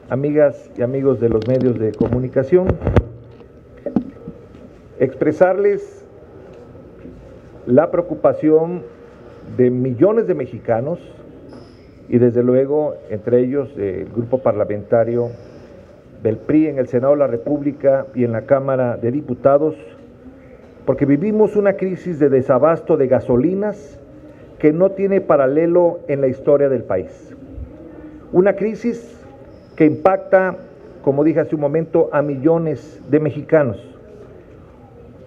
amigas y amigos de los medios de comunicación, expresarles la preocupación de millones de mexicanos y desde luego entre ellos el grupo parlamentario del PRI en el Senado de la República y en la Cámara de Diputados, porque vivimos una crisis de desabasto de gasolinas que no tiene paralelo en la historia del país. Una crisis que impacta, como dije hace un momento, a millones de mexicanos.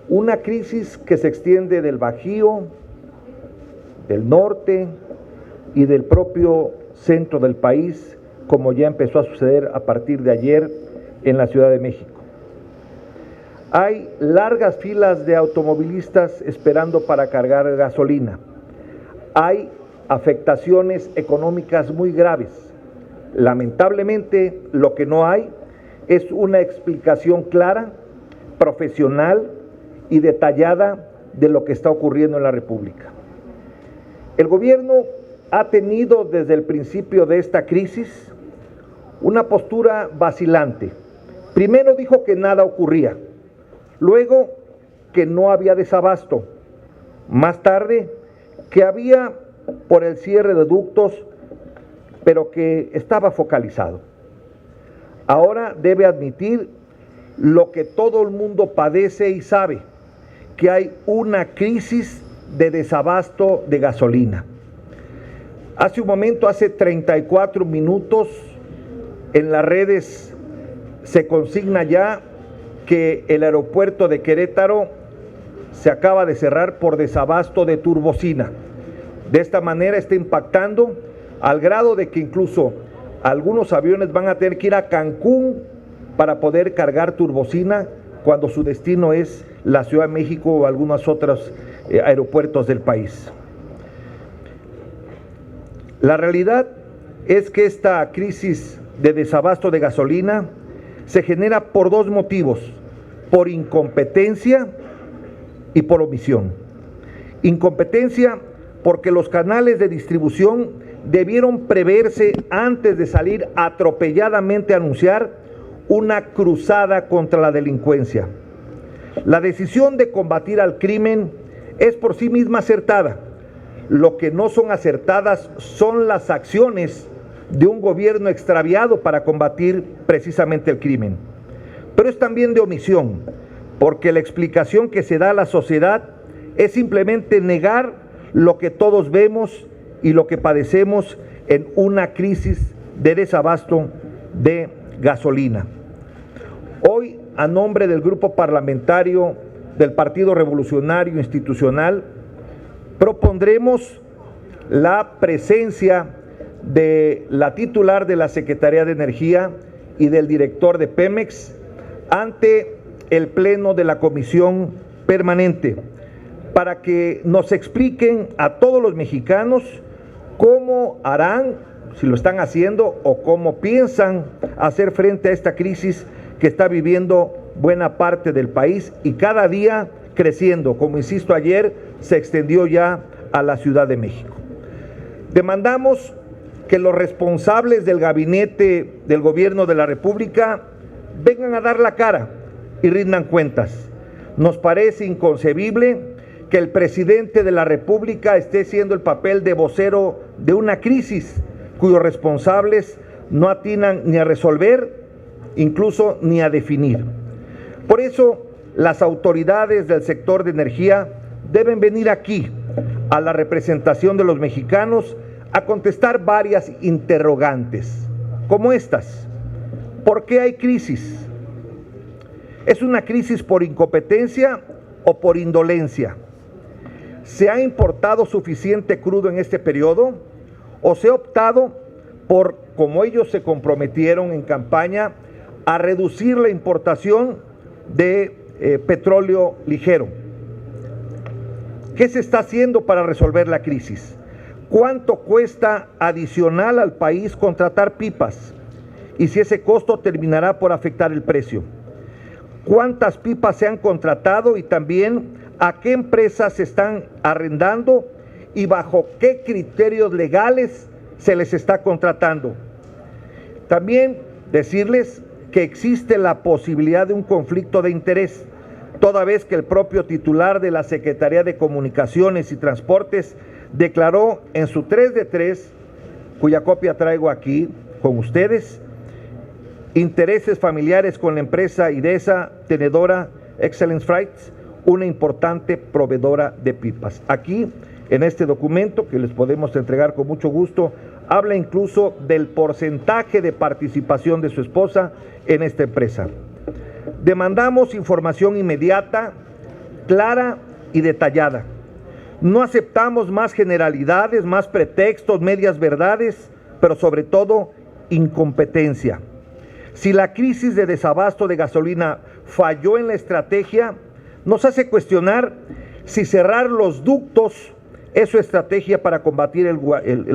Una crisis que se extiende del Bajío, del norte y del propio centro del país, como ya empezó a suceder a partir de ayer en la Ciudad de México. Hay largas filas de automovilistas esperando para cargar gasolina. Hay afectaciones económicas muy graves. Lamentablemente, lo que no hay es una explicación clara, profesional y detallada de lo que está ocurriendo en la República. El gobierno ha tenido desde el principio de esta crisis una postura vacilante. Primero dijo que nada ocurría, luego que no había desabasto, más tarde que había por el cierre de ductos, pero que estaba focalizado. Ahora debe admitir lo que todo el mundo padece y sabe, que hay una crisis de desabasto de gasolina. Hace un momento, hace 34 minutos, en las redes se consigna ya que el aeropuerto de Querétaro se acaba de cerrar por desabasto de turbocina. De esta manera está impactando al grado de que incluso algunos aviones van a tener que ir a Cancún para poder cargar turbocina cuando su destino es la Ciudad de México o algunos otros aeropuertos del país. La realidad es que esta crisis de desabasto de gasolina se genera por dos motivos: por incompetencia y por omisión. Incompetencia porque los canales de distribución debieron preverse antes de salir atropelladamente a anunciar una cruzada contra la delincuencia. La decisión de combatir al crimen es por sí misma acertada. Lo que no son acertadas son las acciones de un gobierno extraviado para combatir precisamente el crimen. Pero es también de omisión, porque la explicación que se da a la sociedad es simplemente negar lo que todos vemos y lo que padecemos en una crisis de desabasto de gasolina. Hoy, a nombre del grupo parlamentario del Partido Revolucionario Institucional, propondremos la presencia de la titular de la Secretaría de Energía y del director de Pemex ante el Pleno de la Comisión Permanente para que nos expliquen a todos los mexicanos cómo harán, si lo están haciendo o cómo piensan hacer frente a esta crisis que está viviendo buena parte del país y cada día creciendo. Como insisto, ayer se extendió ya a la Ciudad de México. Demandamos que los responsables del gabinete del gobierno de la República vengan a dar la cara y rindan cuentas. Nos parece inconcebible que el presidente de la República esté haciendo el papel de vocero de una crisis cuyos responsables no atinan ni a resolver, incluso ni a definir. Por eso, las autoridades del sector de energía deben venir aquí, a la representación de los mexicanos, a contestar varias interrogantes, como estas. ¿Por qué hay crisis? ¿Es una crisis por incompetencia o por indolencia? ¿Se ha importado suficiente crudo en este periodo? ¿O se ha optado por, como ellos se comprometieron en campaña, a reducir la importación de petróleo ligero? ¿Qué se está haciendo para resolver la crisis? ¿Cuánto cuesta adicional al país contratar pipas? Y si ese costo terminará por afectar el precio. ¿Cuántas pipas se han contratado y también a qué empresas se están arrendando y bajo qué criterios legales se les está contratando? También decirles que existe la posibilidad de un conflicto de interés, toda vez que el propio titular de la Secretaría de Comunicaciones y Transportes declaró en su 3 de 3, cuya copia traigo aquí con ustedes, intereses familiares con la empresa IDESA tenedora Excellence Freights, una importante proveedora de pipas. Aquí, en este documento, que les podemos entregar con mucho gusto, habla incluso del porcentaje de participación de su esposa en esta empresa. Demandamos información inmediata, clara y detallada. No aceptamos más generalidades, más pretextos, medias verdades, pero sobre todo incompetencia. Si la crisis de desabasto de gasolina falló en la estrategia, nos hace cuestionar si cerrar los ductos es su estrategia para combatir el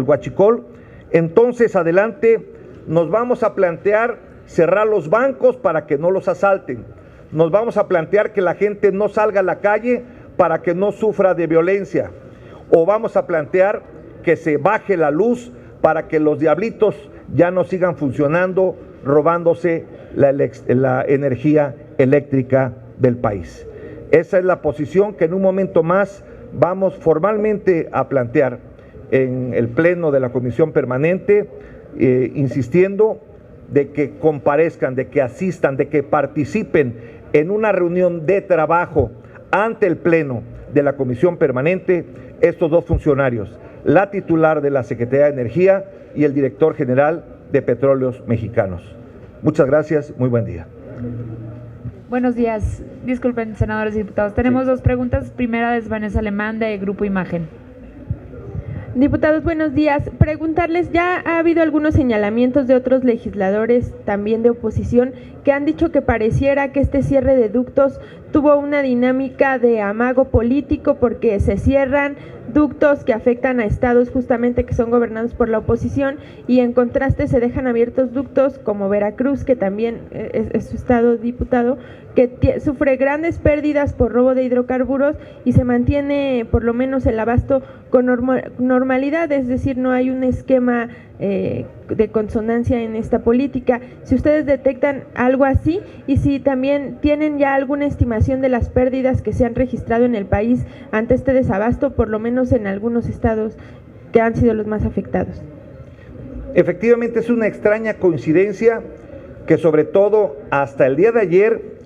huachicol. Entonces, adelante, nos vamos a plantear cerrar los bancos para que no los asalten. Nos vamos a plantear que la gente no salga a la calle para que no sufra de violencia. O vamos a plantear que se baje la luz para que los diablitos ya no sigan funcionando, robándose la energía eléctrica del país. Esa es la posición que en un momento más vamos formalmente a plantear en el pleno de la Comisión Permanente, insistiendo de que comparezcan, de que asistan, de que participen en una reunión de trabajo ante el pleno de la Comisión Permanente estos dos funcionarios, la titular de la Secretaría de Energía y el director general de Petróleos Mexicanos. Muchas gracias, muy buen día. Buenos días. Disculpen, senadores y diputados. Tenemos dos preguntas. Primera es Vanessa Alemán, de Grupo Imagen. Diputados, buenos días. Preguntarles, ya ha habido algunos señalamientos de otros legisladores, también de oposición, que han dicho que pareciera que este cierre de ductos tuvo una dinámica de amago político porque se cierran ductos que afectan a estados justamente que son gobernados por la oposición y en contraste se dejan abiertos ductos como Veracruz, que también es su estado, diputado, que sufre grandes pérdidas por robo de hidrocarburos y se mantiene por lo menos el abasto con normalidad, es decir, no hay un esquema de consonancia en esta política. Si ustedes detectan algo así y si también tienen ya alguna estimación de las pérdidas que se han registrado en el país ante este desabasto, por lo menos en algunos estados que han sido los más afectados. Efectivamente es una extraña coincidencia que sobre todo hasta el día de ayer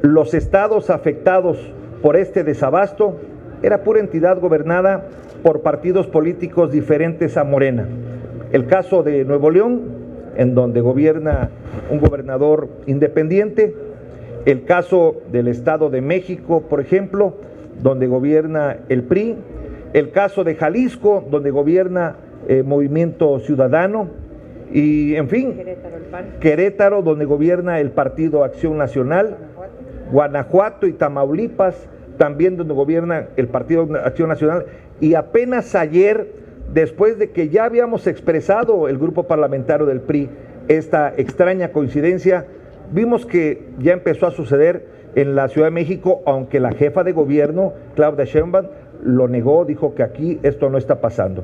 los estados afectados por este desabasto era pura entidad gobernada por partidos políticos diferentes a Morena. El caso de Nuevo León, en donde gobierna un gobernador independiente, el caso del Estado de México, por ejemplo, donde gobierna el PRI, el caso de Jalisco, donde gobierna Movimiento Ciudadano, y en fin, Querétaro, donde gobierna el Partido Acción Nacional, Guanajuato y Tamaulipas, también donde gobierna el Partido Acción Nacional, y apenas ayer, después de que ya habíamos expresado el grupo parlamentario del PRI esta extraña coincidencia, vimos que ya empezó a suceder en la Ciudad de México, aunque la jefa de gobierno, Claudia Sheinbaum, lo negó, dijo que aquí esto no está pasando.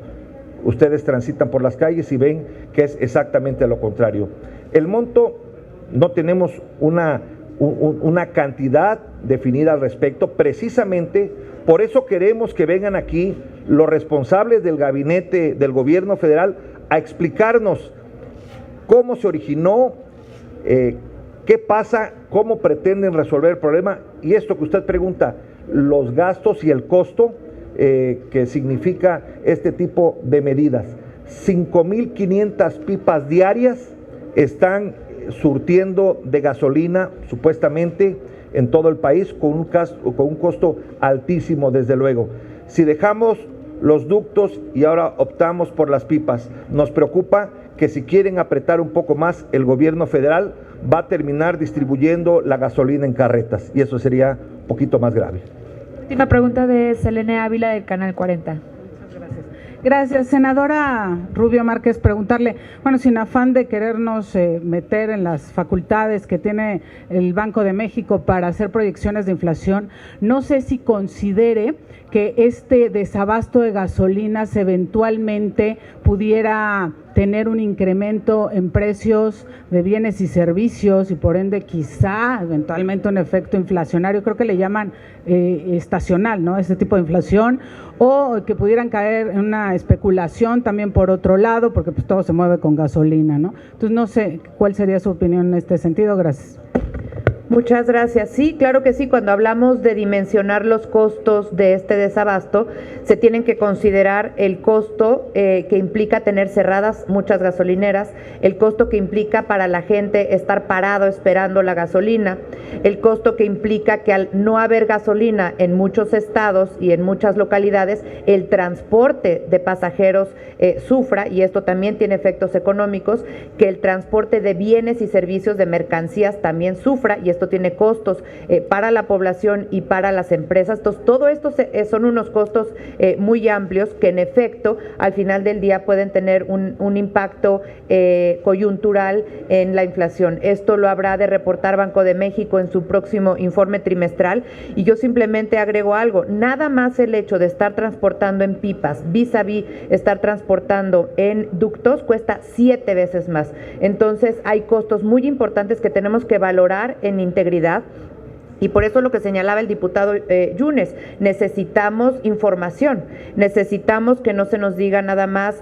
Ustedes transitan por las calles y ven que es exactamente lo contrario. El monto, no tenemos una cantidad definida al respecto, precisamente por eso queremos que vengan aquí los responsables del gabinete del gobierno federal a explicarnos cómo se originó, qué pasa, cómo pretenden resolver el problema y esto que usted pregunta, los gastos y el costo que significa este tipo de medidas. 5,500 pipas diarias están surtiendo de gasolina supuestamente en todo el país con un costo altísimo, desde luego. Si dejamos los ductos y ahora optamos por las pipas, nos preocupa que si quieren apretar un poco más, el gobierno federal va a terminar distribuyendo la gasolina en carretas y eso sería un poquito más grave. Última pregunta de Selene Ávila, del Canal 40. Gracias, senadora Rubio Márquez, preguntarle, bueno, sin afán de querernos meter en las facultades que tiene el Banco de México para hacer proyecciones de inflación, no sé si considere que este desabasto de gasolinas eventualmente pudiera tener un incremento en precios de bienes y servicios y por ende quizá eventualmente un efecto inflacionario, creo que le llaman estacional, ¿no? Ese tipo de inflación, o que pudieran caer en una especulación también por otro lado, porque pues todo se mueve con gasolina, ¿no? Entonces no sé cuál sería su opinión en este sentido. Gracias. Muchas gracias. Sí, claro que sí. Cuando hablamos de dimensionar los costos de este desabasto, se tienen que considerar el costo que implica tener cerradas muchas gasolineras, el costo que implica para la gente estar parado esperando la gasolina, el costo que implica que al no haber gasolina en muchos estados y en muchas localidades, el transporte de pasajeros sufra, y esto también tiene efectos económicos, que el transporte de bienes y servicios de mercancías también sufra, y esto tiene costos para la población y para las empresas. Entonces, todo esto son unos costos muy amplios que en efecto al final del día pueden tener un impacto coyuntural en la inflación. Esto lo habrá de reportar Banco de México en su próximo informe trimestral, y yo simplemente agrego algo: nada más el hecho de estar transportando en pipas vis a vis estar transportando en ductos cuesta 7 veces más. Entonces hay costos muy importantes que tenemos que valorar en integridad. Y por eso lo que señalaba el diputado Yunes, necesitamos información, necesitamos que no se nos diga nada más,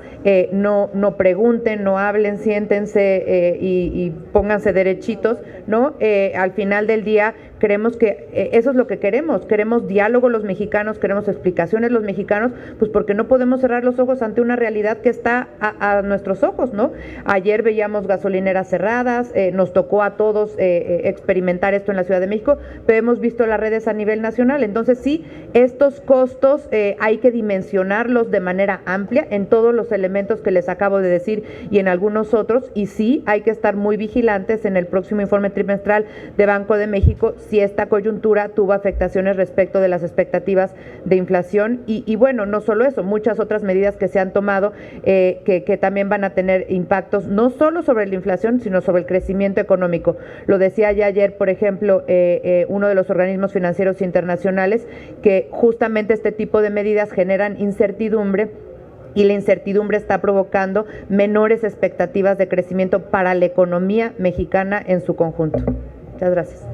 no pregunten, no hablen, siéntense y pónganse derechitos, ¿no? Al final del día creemos que eso es lo que queremos diálogo los mexicanos, queremos explicaciones los mexicanos, pues porque no podemos cerrar los ojos ante una realidad que está a nuestros ojos, ¿no? Ayer veíamos gasolineras cerradas, nos tocó a todos experimentar esto en la Ciudad de México, pero hemos visto las redes a nivel nacional. Entonces sí, estos costos hay que dimensionarlos de manera amplia en todos los elementos que les acabo de decir y en algunos otros, y sí hay que estar muy vigilantes en el próximo informe trimestral de Banco de México si esta coyuntura tuvo afectaciones respecto de las expectativas de inflación y bueno, no solo eso, muchas otras medidas que se han tomado que también van a tener impactos no solo sobre la inflación, sino sobre el crecimiento económico. Lo decía ya ayer, por ejemplo, uno de los organismos financieros internacionales, que justamente este tipo de medidas generan incertidumbre, y la incertidumbre está provocando menores expectativas de crecimiento para la economía mexicana en su conjunto. Muchas gracias.